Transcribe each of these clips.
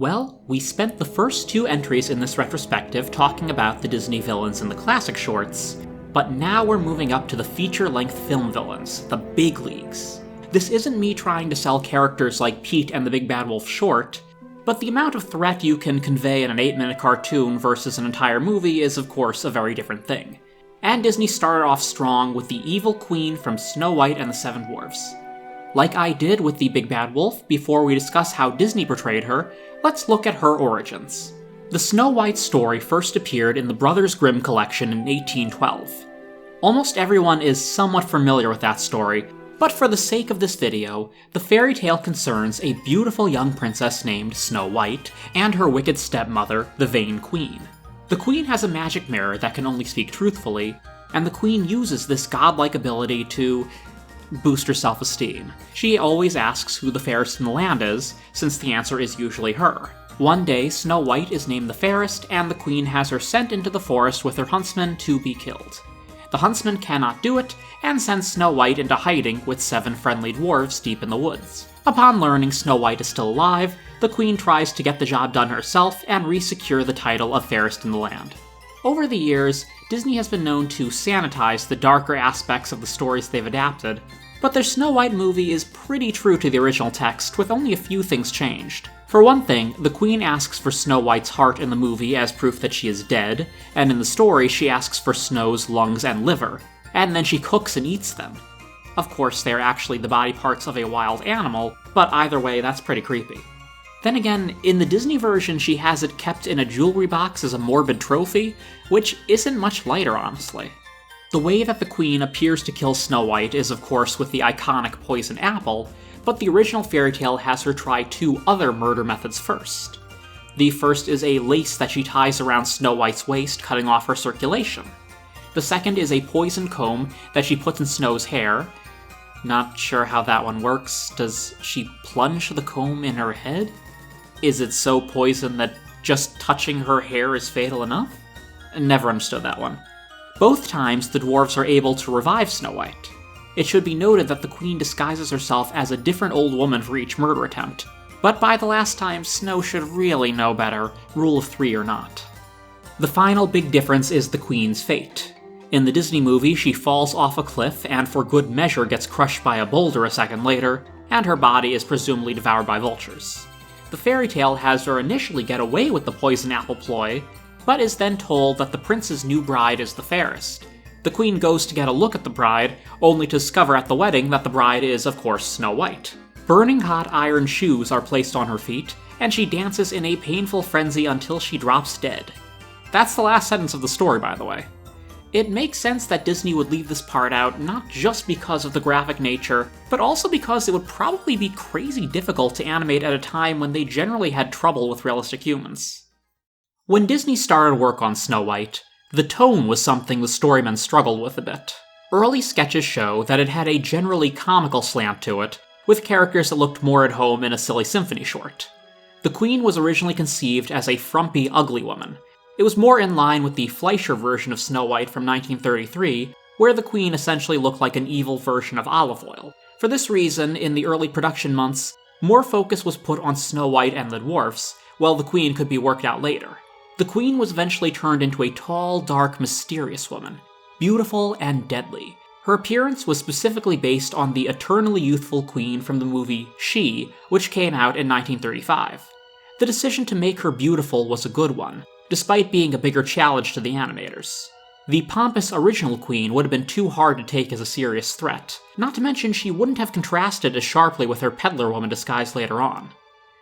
Well, we spent the first 2 entries in this retrospective talking about the Disney villains in the classic shorts, but now we're moving up to the feature-length film villains, the big leagues. This isn't me trying to sell characters like Pete and the Big Bad Wolf short, but the amount of threat you can convey in an 8-minute cartoon versus an entire movie is of course a very different thing. And Disney started off strong with the evil queen from Snow White and the Seven Dwarfs. Like I did with the Big Bad Wolf, before we discuss how Disney portrayed her, let's look at her origins. The Snow White story first appeared in the Brothers Grimm collection in 1812. Almost everyone is somewhat familiar with that story, but for the sake of this video, the fairy tale concerns a beautiful young princess named Snow White and her wicked stepmother, the vain queen. The queen has a magic mirror that can only speak truthfully, and the queen uses this godlike ability to boost her self-esteem. She always asks who the fairest in the land is, since the answer is usually her. One day, Snow White is named the fairest, and the queen has her sent into the forest with her huntsmen to be killed. The huntsman cannot do it, and sends Snow White into hiding with 7 friendly dwarves deep in the woods. Upon learning Snow White is still alive, the queen tries to get the job done herself and re-secure the title of fairest in the land. Over the years, Disney has been known to sanitize the darker aspects of the stories they've adapted, but their Snow White movie is pretty true to the original text, with only a few things changed. For one thing, the queen asks for Snow White's heart in the movie as proof that she is dead, and in the story she asks for Snow's lungs and liver, and then she cooks and eats them. Of course, they are actually the body parts of a wild animal, but either way, that's pretty creepy. Then again, in the Disney version she has it kept in a jewelry box as a morbid trophy, which isn't much lighter, honestly. The way that the queen appears to kill Snow White is of course with the iconic poison apple, but the original fairy tale has her try 2 other murder methods first. The first is a lace that she ties around Snow White's waist, cutting off her circulation. The second is a poison comb that she puts in Snow's hair. Not sure how that one works. Does she plunge the comb in her head? Is it so poisoned that just touching her hair is fatal enough? Never understood that one. Both times, the dwarves are able to revive Snow White. It should be noted that the queen disguises herself as a different old woman for each murder attempt, but by the last time, Snow should really know better, rule of 3 or not. The final big difference is the queen's fate. In the Disney movie, she falls off a cliff and for good measure gets crushed by a boulder a second later, and her body is presumably devoured by vultures. The fairy tale has her initially get away with the poison apple ploy, but is then told that the prince's new bride is the fairest. The queen goes to get a look at the bride, only to discover at the wedding that the bride is, of course, Snow White. Burning hot iron shoes are placed on her feet, and she dances in a painful frenzy until she drops dead. That's the last sentence of the story, by the way. It makes sense that Disney would leave this part out, not just because of the graphic nature, but also because it would probably be crazy difficult to animate at a time when they generally had trouble with realistic humans. When Disney started work on Snow White, the tone was something the storymen struggled with a bit. Early sketches show that it had a generally comical slant to it, with characters that looked more at home in a silly symphony short. The queen was originally conceived as a frumpy, ugly woman. It was more in line with the Fleischer version of Snow White from 1933, where the queen essentially looked like an evil version of Olive Oyl. For this reason, in the early production months, more focus was put on Snow White and the dwarfs, while the queen could be worked out later. The queen was eventually turned into a tall, dark, mysterious woman, beautiful and deadly. Her appearance was specifically based on the eternally youthful queen from the movie She, which came out in 1935. The decision to make her beautiful was a good one, despite being a bigger challenge to the animators. The pompous original queen would have been too hard to take as a serious threat, not to mention she wouldn't have contrasted as sharply with her peddler woman disguise later on.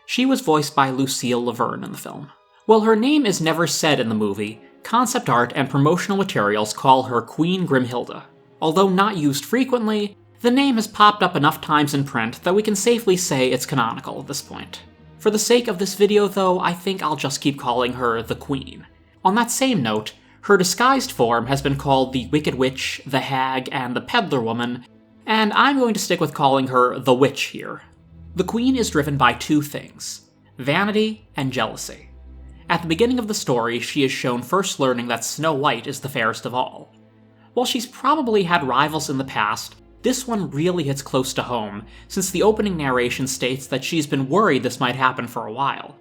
She was voiced by Lucille Laverne in the film. While her name is never said in the movie, concept art and promotional materials call her Queen Grimhilde. Although not used frequently, the name has popped up enough times in print that we can safely say it's canonical at this point. For the sake of this video though, I think I'll just keep calling her the Queen. On that same note, her disguised form has been called the Wicked Witch, the Hag, and the Peddler Woman, and I'm going to stick with calling her the Witch here. The Queen is driven by 2 things: vanity and jealousy. At the beginning of the story, she is shown first learning that Snow White is the fairest of all. While she's probably had rivals in the past, this one really hits close to home, since the opening narration states that she's been worried this might happen for a while.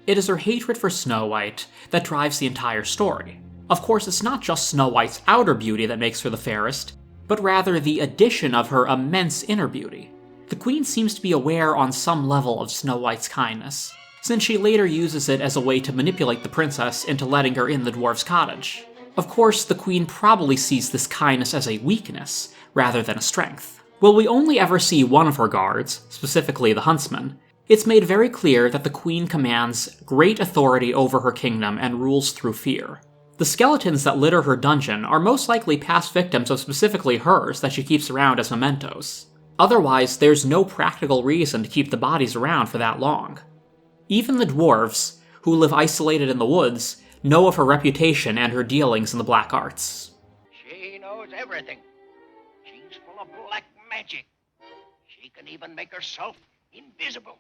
It is her hatred for Snow White that drives the entire story. Of course, it's not just Snow White's outer beauty that makes her the fairest, but rather the addition of her immense inner beauty. The Queen seems to be aware on some level of Snow White's kindness, since she later uses it as a way to manipulate the princess into letting her in the dwarf's cottage. Of course, the Queen probably sees this kindness as a weakness, rather than a strength. While we only ever see one of her guards, specifically the huntsman, it's made very clear that the Queen commands great authority over her kingdom and rules through fear. The skeletons that litter her dungeon are most likely past victims of specifically hers that she keeps around as mementos. Otherwise, there's no practical reason to keep the bodies around for that long. Even the dwarves, who live isolated in the woods, know of her reputation and her dealings in the black arts. She knows everything. She's full of black magic. She can even make herself invisible.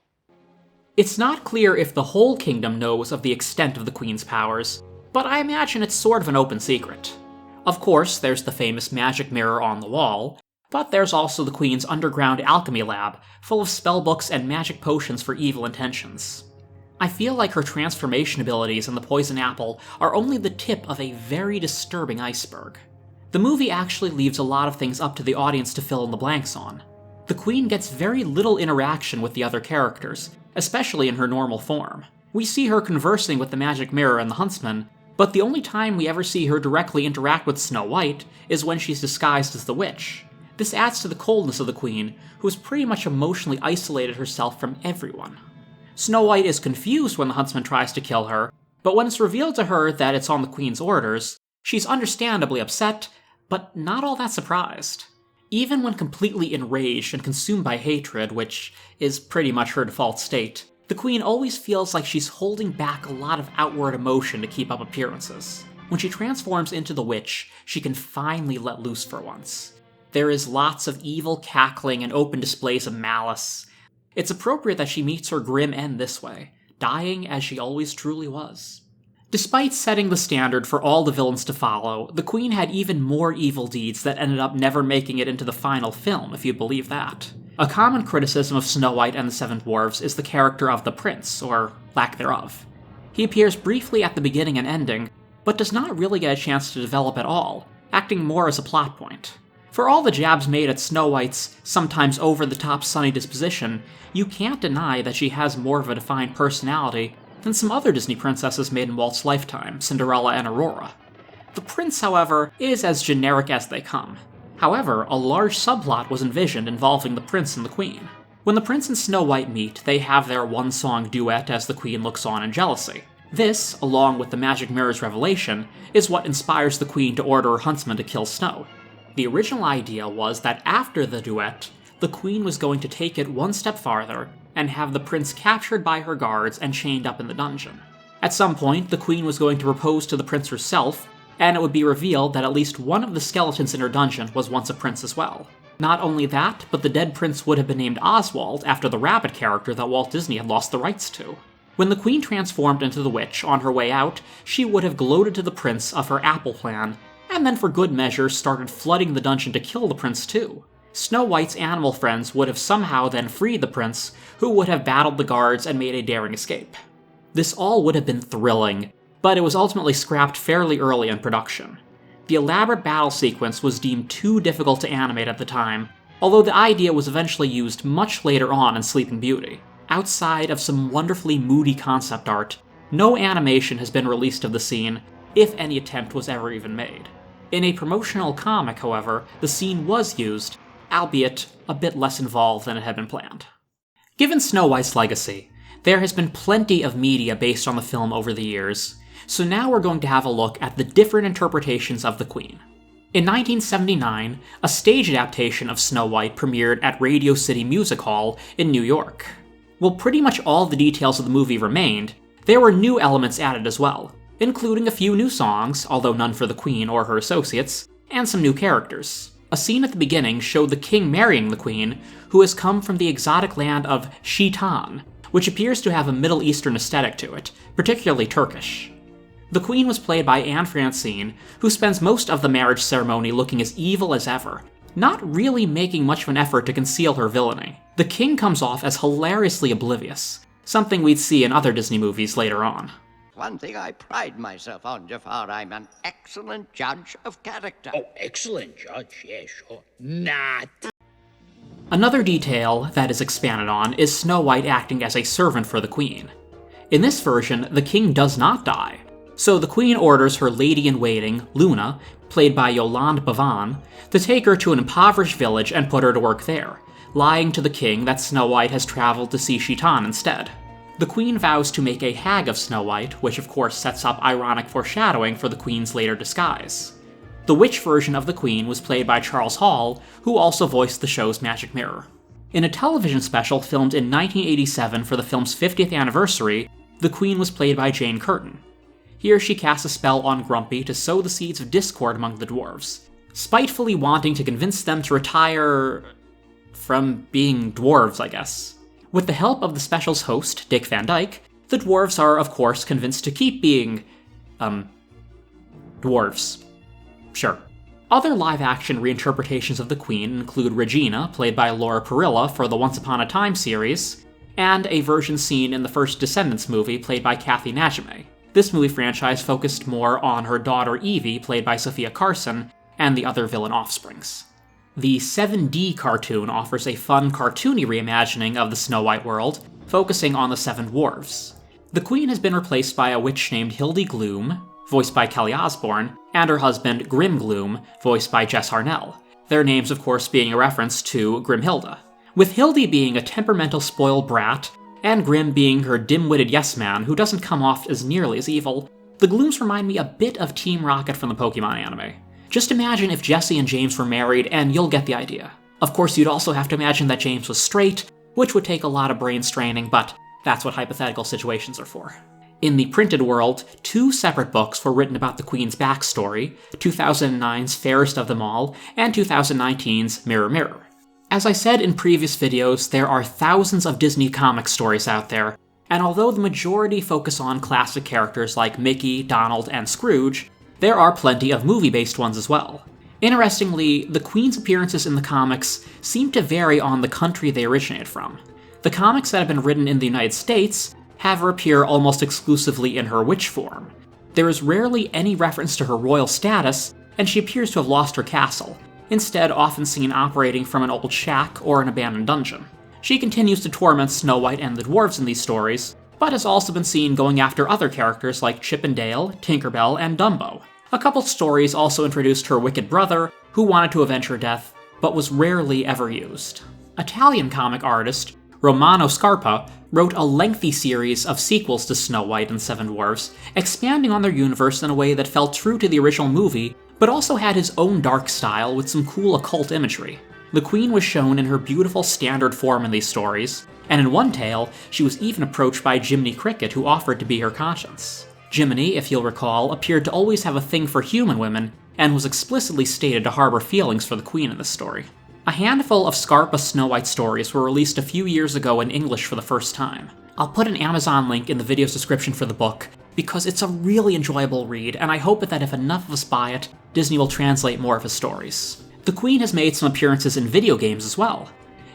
It's not clear if the whole kingdom knows of the extent of the Queen's powers, but I imagine it's sort of an open secret. Of course, there's the famous magic mirror on the wall, but there's also the Queen's underground alchemy lab, full of spellbooks and magic potions for evil intentions. I feel like her transformation abilities in the poison apple are only the tip of a very disturbing iceberg. The movie actually leaves a lot of things up to the audience to fill in the blanks on. The Queen gets very little interaction with the other characters, especially in her normal form. We see her conversing with the magic mirror and the huntsman, but the only time we ever see her directly interact with Snow White is when she's disguised as the witch. This adds to the coldness of the Queen, who has pretty much emotionally isolated herself from everyone. Snow White is confused when the huntsman tries to kill her, but when it's revealed to her that it's on the Queen's orders, she's understandably upset, but not all that surprised. Even when completely enraged and consumed by hatred, which is pretty much her default state, the Queen always feels like she's holding back a lot of outward emotion to keep up appearances. When she transforms into the witch, she can finally let loose for once. There is lots of evil cackling and open displays of malice. It's appropriate that she meets her grim end this way, dying as she always truly was. Despite setting the standard for all the villains to follow, the Queen had even more evil deeds that ended up never making it into the final film, if you believe that. A common criticism of Snow White and the Seven Dwarfs is the character of the prince, or lack thereof. He appears briefly at the beginning and ending, but does not really get a chance to develop at all, acting more as a plot point. For all the jabs made at Snow White's sometimes over-the-top sunny disposition, you can't deny that she has more of a defined personality than some other Disney princesses made in Walt's lifetime, Cinderella and Aurora. The prince, however, is as generic as they come. However, a large subplot was envisioned involving the prince and the Queen. When the prince and Snow White meet, they have their one-song duet as the Queen looks on in jealousy. This, along with the magic mirror's revelation, is what inspires the Queen to order her huntsman to kill Snow. The original idea was that after the duet, the Queen was going to take it one step farther and have the prince captured by her guards and chained up in the dungeon. At some point, the Queen was going to propose to the prince herself, and it would be revealed that at least one of the skeletons in her dungeon was once a prince as well. Not only that, but the dead prince would have been named Oswald after the rabbit character that Walt Disney had lost the rights to. When the Queen transformed into the witch on her way out, she would have gloated to the prince of her apple plan, and then for good measure started flooding the dungeon to kill the prince too. Snow White's animal friends would have somehow then freed the prince, who would have battled the guards and made a daring escape. This all would have been thrilling, but it was ultimately scrapped fairly early in production. The elaborate battle sequence was deemed too difficult to animate at the time, although the idea was eventually used much later on in Sleeping Beauty. Outside of some wonderfully moody concept art, no animation has been released of the scene, if any attempt was ever even made. In a promotional comic, however, the scene was used, albeit a bit less involved than it had been planned. Given Snow White's legacy, there has been plenty of media based on the film over the years, so now we're going to have a look at the different interpretations of the Queen. In 1979, a stage adaptation of Snow White premiered at Radio City Music Hall in New York. While pretty much all the details of the movie remained, there were new elements added as well, including a few new songs, although none for the Queen or her associates, and some new characters. A scene at the beginning showed the king marrying the Queen, who has come from the exotic land of Shitan, which appears to have a Middle Eastern aesthetic to it, particularly Turkish. The Queen was played by Anne Francine, who spends most of the marriage ceremony looking as evil as ever, not really making much of an effort to conceal her villainy. The king comes off as hilariously oblivious, something we'd see in other Disney movies later on. One thing I pride myself on, Jafar, I'm an excellent judge of character. Oh, excellent judge, yeah, sure. Not. Another detail that is expanded on is Snow White acting as a servant for the Queen. In this version, the king does not die, so the Queen orders her lady-in-waiting, Luna, played by Yolande Bavan, to take her to an impoverished village and put her to work there, lying to the king that Snow White has traveled to see Khitan instead. The Queen vows to make a hag of Snow White, which of course sets up ironic foreshadowing for the Queen's later disguise. The witch version of the Queen was played by Charles Hall, who also voiced the show's Magic Mirror. In a television special filmed in 1987 for the film's 50th anniversary, the Queen was played by Jane Curtin. Here she casts a spell on Grumpy to sow the seeds of discord among the dwarves, spitefully wanting to convince them to retire from being dwarves, I guess. With the help of the special's host, Dick Van Dyke, the dwarves are, of course, convinced to keep being, dwarves. Sure. Other live-action reinterpretations of the Queen include Regina, played by Laura Parrilla for the Once Upon a Time series, and a version seen in the first Descendants movie played by Kathy Najimy. This movie franchise focused more on her daughter Evie, played by Sophia Carson, and the other villain offsprings. The 7D cartoon offers a fun, cartoony reimagining of the Snow White world, focusing on the Seven Dwarfs. The Queen has been replaced by a witch named Hildy Gloom, voiced by Kelly Osbourne, and her husband Grim Gloom, voiced by Jess Harnell, their names of course being a reference to Grimhilde. With Hildy being a temperamental spoiled brat, and Grim being her dim-witted yes-man who doesn't come off as nearly as evil, the Glooms remind me a bit of Team Rocket from the Pokemon anime. Just imagine if Jesse and James were married, and you'll get the idea. Of course, you'd also have to imagine that James was straight, which would take a lot of brain straining, but that's what hypothetical situations are for. In the printed world, 2 separate books were written about the Queen's backstory, 2009's Fairest of Them All, and 2019's Mirror Mirror. As I said in previous videos, there are thousands of Disney comic stories out there, and although the majority focus on classic characters like Mickey, Donald, and Scrooge, there are plenty of movie-based ones as well. Interestingly, the Queen's appearances in the comics seem to vary on the country they originated from. The comics that have been written in the United States have her appear almost exclusively in her witch form. There is rarely any reference to her royal status, and she appears to have lost her castle, instead often seen operating from an old shack or an abandoned dungeon. She continues to torment Snow White and the dwarves in these stories, but has also been seen going after other characters like Chip and Dale, Tinkerbell, and Dumbo. A couple stories also introduced her wicked brother, who wanted to avenge her death, but was rarely ever used. Italian comic artist Romano Scarpa wrote a lengthy series of sequels to Snow White and Seven Dwarfs, expanding on their universe in a way that felt true to the original movie, but also had his own dark style with some cool occult imagery. The Queen was shown in her beautiful standard form in these stories, and in one tale, she was even approached by Jiminy Cricket, who offered to be her conscience. Jiminy, if you'll recall, appeared to always have a thing for human women, and was explicitly stated to harbor feelings for the Queen in this story. A handful of Scarpa Snow White stories were released a few years ago in English for the first time. I'll put an Amazon link in the video's description for the book, because it's a really enjoyable read, and I hope that if enough of us buy it, Disney will translate more of his stories. The Queen has made some appearances in video games as well.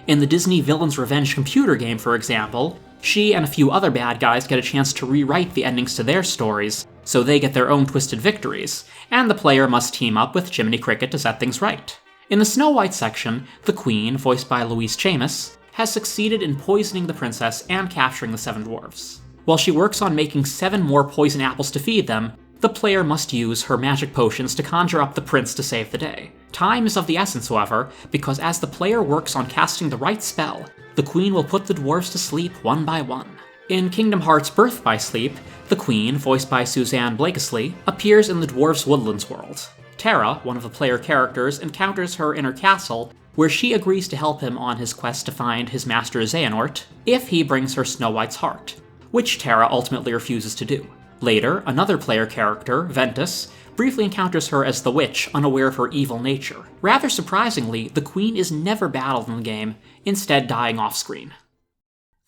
In the Disney Villain's Revenge computer game, for example, she and a few other bad guys get a chance to rewrite the endings to their stories, so they get their own twisted victories, and the player must team up with Jiminy Cricket to set things right. In the Snow White section, the Queen, voiced by Louise Chamis, has succeeded in poisoning the princess and capturing the Seven Dwarfs. While she works on making 7 more poison apples to feed them, the player must use her magic potions to conjure up the prince to save the day. Time is of the essence, however, because as the player works on casting the right spell, the Queen will put the dwarves to sleep one by one. In Kingdom Hearts Birth by Sleep, the Queen, voiced by Suzanne Blakesley, appears in the dwarves' woodlands world. Terra, one of the player characters, encounters her in her castle, where she agrees to help him on his quest to find his master Xehanort, if he brings her Snow White's heart, which Terra ultimately refuses to do. Later, another player character, Ventus, briefly encounters her as the witch, unaware of her evil nature. Rather surprisingly, the Queen is never battled in the game, instead dying off-screen.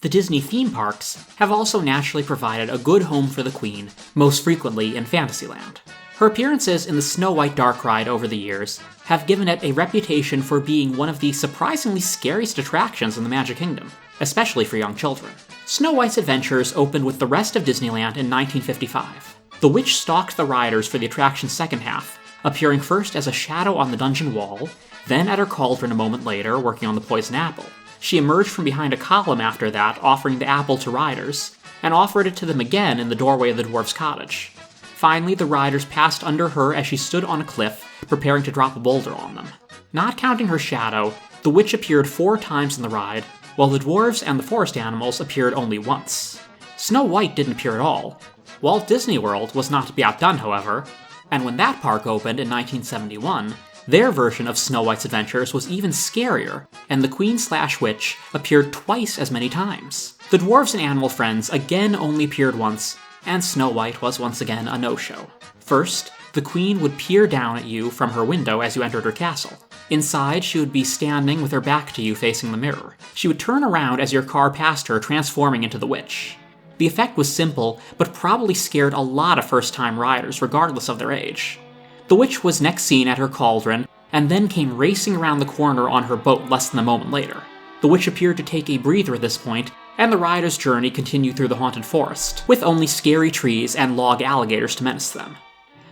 The Disney theme parks have also naturally provided a good home for the Queen, most frequently in Fantasyland. Her appearances in the Snow White Dark Ride over the years have given it a reputation for being one of the surprisingly scariest attractions in the Magic Kingdom, especially for young children. Snow White's adventures opened with the rest of Disneyland in 1955. The witch stalked the riders for the attraction's second half, appearing first as a shadow on the dungeon wall, then at her cauldron a moment later, working on the poison apple. She emerged from behind a column after that, offering the apple to riders, and offered it to them again in the doorway of the dwarf's cottage. Finally, the riders passed under her as she stood on a cliff, preparing to drop a boulder on them. Not counting her shadow, the witch appeared 4 times in the ride, while the dwarves and the forest animals appeared only once. Snow White didn't appear at all. Walt Disney World was not to be outdone, however, and when that park opened in 1971, their version of Snow White's adventures was even scarier, and the Queen/Witch appeared twice as many times. The dwarves and animal friends again only appeared once, and Snow White was once again a no-show. First, the Queen would peer down at you from her window as you entered her castle. Inside, she would be standing with her back to you facing the mirror. She would turn around as your car passed her, transforming into the witch. The effect was simple, but probably scared a lot of first-time riders, regardless of their age. The witch was next seen at her cauldron, and then came racing around the corner on her boat less than a moment later. The witch appeared to take a breather at this point, and the riders' journey continued through the haunted forest, with only scary trees and log alligators to menace them.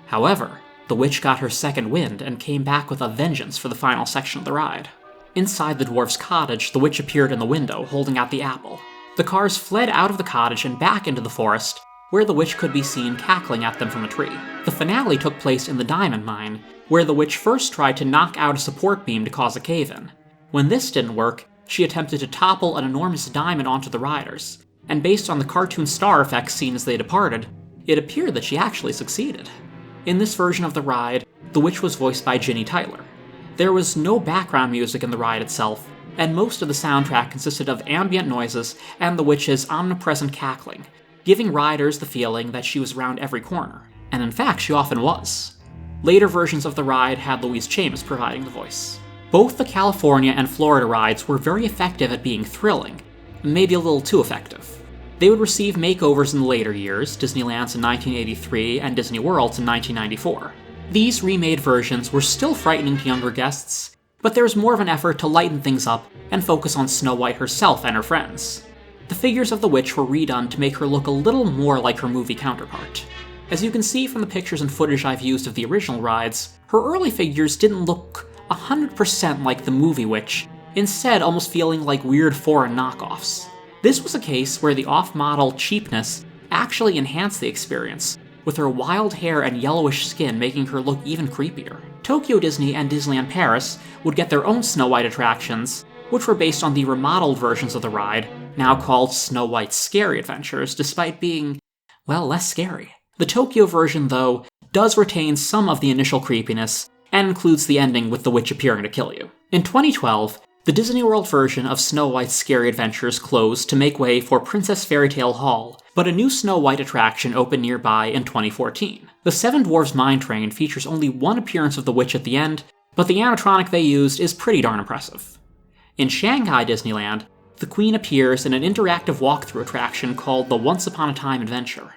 However, the witch got her second wind and came back with a vengeance for the final section of the ride. Inside the dwarf's cottage, the witch appeared in the window, holding out the apple. The cars fled out of the cottage and back into the forest, where the witch could be seen cackling at them from a tree. The finale took place in the diamond mine, where the witch first tried to knock out a support beam to cause a cave-in. When this didn't work, she attempted to topple an enormous diamond onto the riders, and based on the cartoon star effects seen as they departed, it appeared that she actually succeeded. In this version of the ride, the witch was voiced by Ginny Tyler. There was no background music in the ride itself, and most of the soundtrack consisted of ambient noises and the witch's omnipresent cackling, giving riders the feeling that she was around every corner. And in fact, she often was. Later versions of the ride had Louise Chamis providing the voice. Both the California and Florida rides were very effective at being thrilling, maybe a little too effective. They would receive makeovers in the later years, Disneyland's in 1983 and Disney World's in 1994. These remade versions were still frightening to younger guests, but there was more of an effort to lighten things up and focus on Snow White herself and her friends. The figures of the witch were redone to make her look a little more like her movie counterpart. As you can see from the pictures and footage I've used of the original rides, her early figures didn't look 100% like the movie witch, instead almost feeling like weird foreign knockoffs. This was a case where the off-model cheapness actually enhanced the experience, with her wild hair and yellowish skin making her look even creepier. Tokyo Disney and Disneyland Paris would get their own Snow White attractions, which were based on the remodeled versions of the ride, now called Snow White's Scary Adventures, despite being, well, less scary. The Tokyo version, though, does retain some of the initial creepiness, and includes the ending with the witch appearing to kill you. In 2012, the Disney World version of Snow White's Scary Adventures closed to make way for Princess Fairy Tale Hall, but a new Snow White attraction opened nearby in 2014. The Seven Dwarfs Mine Train features only one appearance of the witch at the end, but the animatronic they used is pretty darn impressive. In Shanghai Disneyland, the Queen appears in an interactive walkthrough attraction called the Once Upon a Time Adventure.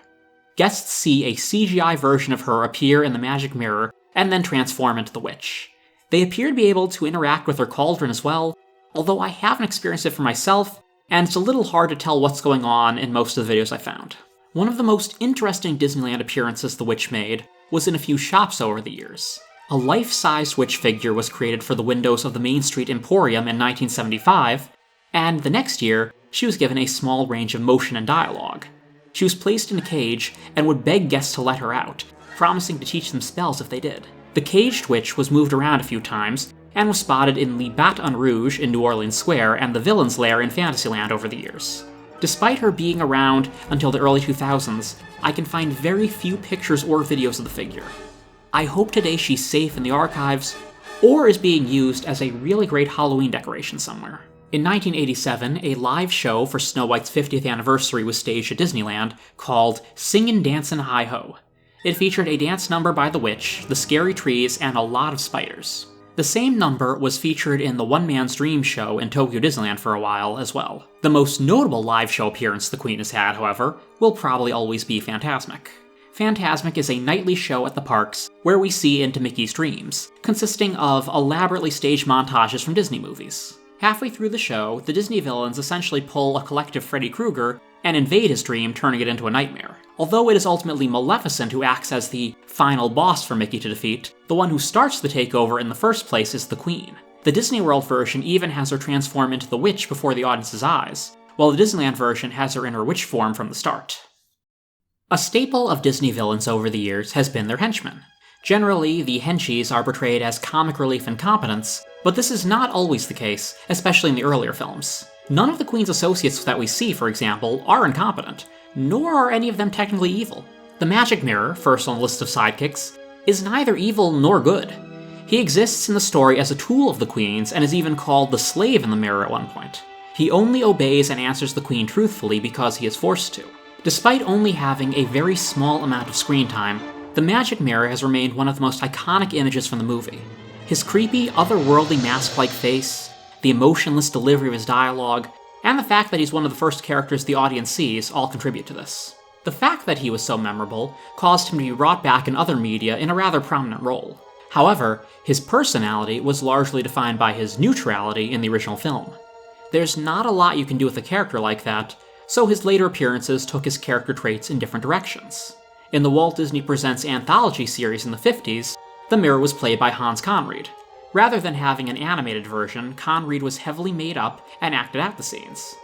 Guests see a CGI version of her appear in the magic mirror and then transform into the witch. They appear to be able to interact with her cauldron as well, although I haven't experienced it for myself, and it's a little hard to tell what's going on in most of the videos I found. One of the most interesting Disneyland appearances the witch made was in a few shops over the years. A life-sized witch figure was created for the windows of the Main Street Emporium in 1975, and the next year, she was given a small range of motion and dialogue. She was placed in a cage and would beg guests to let her out, promising to teach them spells if they did. The caged witch was moved around a few times, and was spotted in Le Baton Rouge in New Orleans Square and the Villain's Lair in Fantasyland over the years. Despite her being around until the early 2000s, I can find very few pictures or videos of the figure. I hope today she's safe in the archives, or is being used as a really great Halloween decoration somewhere. In 1987, a live show for Snow White's 50th anniversary was staged at Disneyland called Singin', Dancin', HEIGH-HO. It featured a dance number by the witch, the scary trees, and a lot of spiders. The same number was featured in the One Man's Dream show in Tokyo Disneyland for a while as well. The most notable live show appearance the Queen has had, however, will probably always be Fantasmic. Fantasmic is a nightly show at the parks where we see into Mickey's dreams, consisting of elaborately staged montages from Disney movies. Halfway through the show, the Disney villains essentially pull a collective Freddy Krueger and invade his dream, turning it into a nightmare. Although it is ultimately Maleficent who acts as the final boss for Mickey to defeat, the one who starts the takeover in the first place is the Queen. The Disney World version even has her transform into the witch before the audience's eyes, while the Disneyland version has her in her witch form from the start. A staple of Disney villains over the years has been their henchmen. Generally, the henchies are portrayed as comic relief incompetence, but this is not always the case, especially in the earlier films. None of the Queen's associates that we see, for example, are incompetent, nor are any of them technically evil. The Magic Mirror, first on the list of sidekicks, is neither evil nor good. He exists in the story as a tool of the Queen's and is even called the slave in the mirror at one point. He only obeys and answers the Queen truthfully because he is forced to. Despite only having a very small amount of screen time, the Magic Mirror has remained one of the most iconic images from the movie. His creepy, otherworldly mask-like face, the emotionless delivery of his dialogue, and the fact that he's one of the first characters the audience sees all contribute to this. The fact that he was so memorable caused him to be brought back in other media in a rather prominent role. However, his personality was largely defined by his neutrality in the original film. There's not a lot you can do with a character like that, so his later appearances took his character traits in different directions. In the Walt Disney Presents anthology series in the 50s, the Mirror was played by Hans Conried. Rather than having an animated version, Conried was heavily made up and acted out the scenes.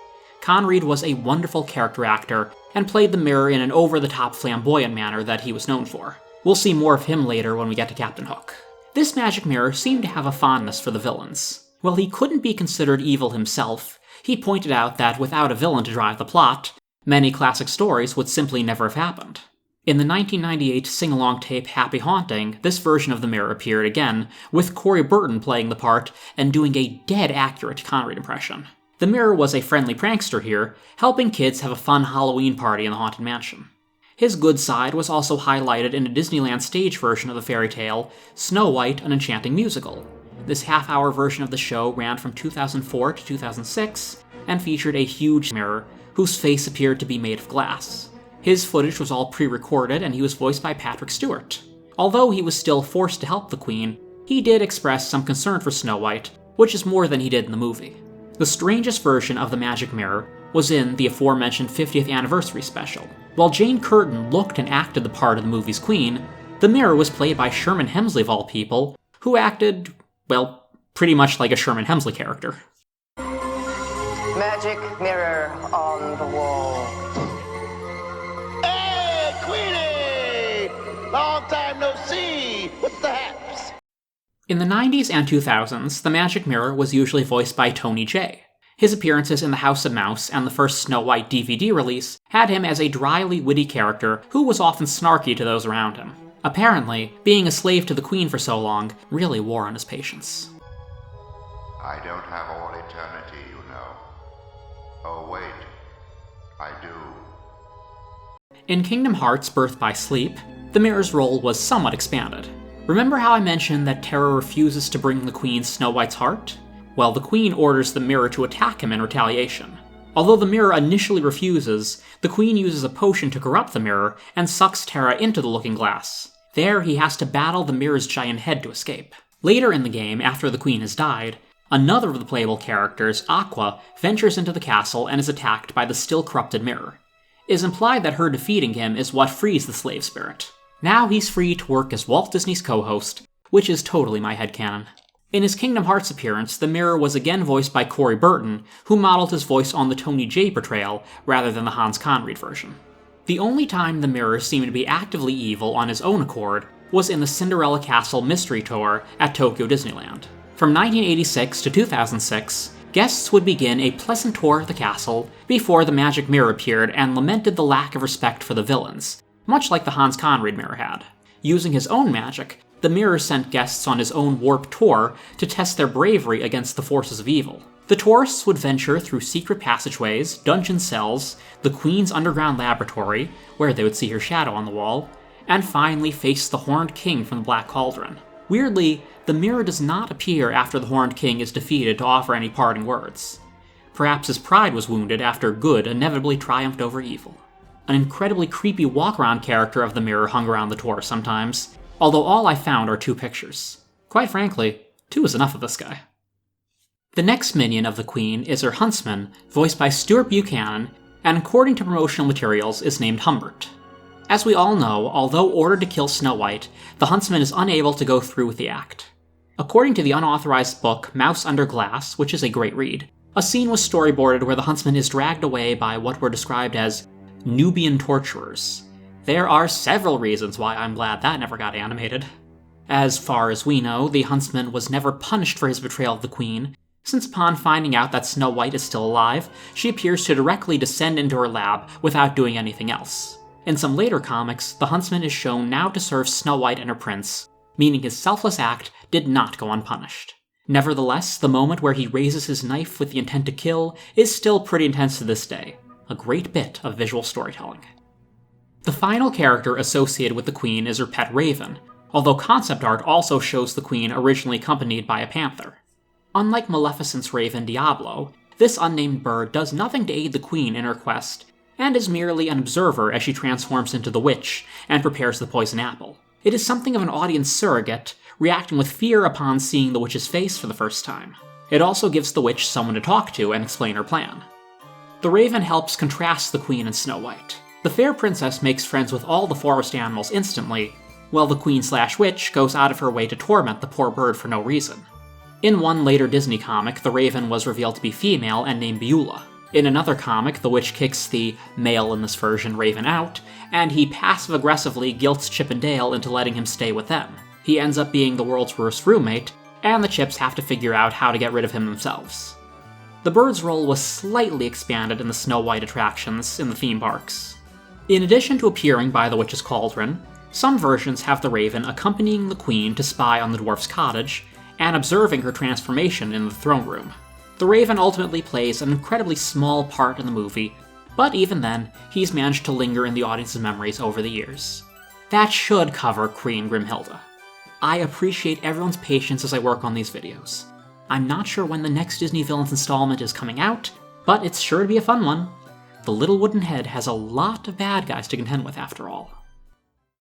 Conried was a wonderful character actor and played the Mirror in an over-the-top flamboyant manner that he was known for. We'll see more of him later when we get to Captain Hook. This Magic Mirror seemed to have a fondness for the villains. While he couldn't be considered evil himself, he pointed out that without a villain to drive the plot, many classic stories would simply never have happened. In the 1998 sing-along tape Happy Haunting, this version of the Mirror appeared again, with Corey Burton playing the part and doing a dead-accurate Conried impression. The Mirror was a friendly prankster here, helping kids have a fun Halloween party in the Haunted Mansion. His good side was also highlighted in a Disneyland stage version of the fairy tale, Snow White, an Enchanting Musical. This half-hour version of the show ran from 2004 to 2006, and featured a huge mirror, whose face appeared to be made of glass. His footage was all pre-recorded, and he was voiced by Patrick Stewart. Although he was still forced to help the Queen, he did express some concern for Snow White, which is more than he did in the movie. The strangest version of the Magic Mirror was in the aforementioned 50th anniversary special. While Jane Curtin looked and acted the part of the movie's Queen, the Mirror was played by Sherman Hemsley of all people, who acted, well, pretty much like a Sherman Hemsley character. Magic mirror on the wall. Hey, Queenie! Long time no see! What's the haps? In the 90s and 2000s, the Magic Mirror was usually voiced by Tony Jay. His appearances in The House of Mouse and the first Snow White DVD release had him as a dryly witty character who was often snarky to those around him. Apparently, being a slave to the Queen for so long really wore on his patience. I don't have all eternity, you know. Oh wait, I do. In Kingdom Hearts Birth by Sleep, the Mirror's role was somewhat expanded. Remember how I mentioned that Terra refuses to bring the Queen Snow White's heart? Well, the Queen orders the Mirror to attack him in retaliation. Although the Mirror initially refuses, the Queen uses a potion to corrupt the Mirror and sucks Terra into the Looking Glass. There, he has to battle the Mirror's giant head to escape. Later in the game, after the Queen has died, another of the playable characters, Aqua, ventures into the castle and is attacked by the still corrupted Mirror. It is implied that her defeating him is what frees the slave spirit. Now he's free to work as Walt Disney's co-host, which is totally my headcanon. In his Kingdom Hearts appearance, the Mirror was again voiced by Corey Burton, who modeled his voice on the Tony Jay portrayal rather than the Hans Conried version. The only time the Mirror seemed to be actively evil on his own accord was in the Cinderella Castle Mystery Tour at Tokyo Disneyland. From 1986 to 2006, guests would begin a pleasant tour of the castle before the Magic Mirror appeared and lamented the lack of respect for the villains, much like the Hans Conried Mirror had. Using his own magic, the Mirror sent guests on his own warp tour to test their bravery against the forces of evil. The tourists would venture through secret passageways, dungeon cells, the Queen's underground laboratory, where they would see her shadow on the wall, and finally face the Horned King from the Black Cauldron. Weirdly, the Mirror does not appear after the Horned King is defeated to offer any parting words. Perhaps his pride was wounded after good inevitably triumphed over evil. An incredibly creepy walk-around character of the Mirror hung around the tour sometimes, although all I found are 2 pictures. Quite frankly, 2 is enough of this guy. The next minion of the Queen is her huntsman, voiced by Stuart Buchanan, and according to promotional materials is named Humbert. As we all know, although ordered to kill Snow White, the huntsman is unable to go through with the act. According to the unauthorized book Mouse Under Glass, which is a great read, a scene was storyboarded where the huntsman is dragged away by what were described as Nubian torturers. There are several reasons why I'm glad that never got animated. As far as we know, the huntsman was never punished for his betrayal of the Queen, since upon finding out that Snow White is still alive, she appears to directly descend into her lab without doing anything else. In some later comics, the huntsman is shown now to serve Snow White and her prince, meaning his selfless act did not go unpunished. Nevertheless, the moment where he raises his knife with the intent to kill is still pretty intense to this day, a great bit of visual storytelling. The final character associated with the Queen is her pet raven, although concept art also shows the Queen originally accompanied by a panther. Unlike Maleficent's raven Diablo, this unnamed bird does nothing to aid the Queen in her quest, and is merely an observer as she transforms into the witch and prepares the poison apple. It is something of an audience surrogate, reacting with fear upon seeing the witch's face for the first time. It also gives the witch someone to talk to and explain her plan. The raven helps contrast the Queen and Snow White. The fair princess makes friends with all the forest animals instantly, while the Queen/witch goes out of her way to torment the poor bird for no reason. In one later Disney comic, the raven was revealed to be female and named Beulah. In another comic, the witch kicks the male in this version raven out, and he passive-aggressively guilts Chip and Dale into letting him stay with them. He ends up being the world's worst roommate, and the Chips have to figure out how to get rid of him themselves. The bird's role was slightly expanded in the Snow White attractions in the theme parks. In addition to appearing by the witch's cauldron, some versions have the raven accompanying the Queen to spy on the dwarf's cottage, and observing her transformation in the throne room. The raven ultimately plays an incredibly small part in the movie, but even then, he's managed to linger in the audience's memories over the years. That should cover Queen Grimhilde. I appreciate everyone's patience as I work on these videos. I'm not sure when the next Disney Villains installment is coming out, but it's sure to be a fun one. The little wooden head has a lot of bad guys to contend with after all.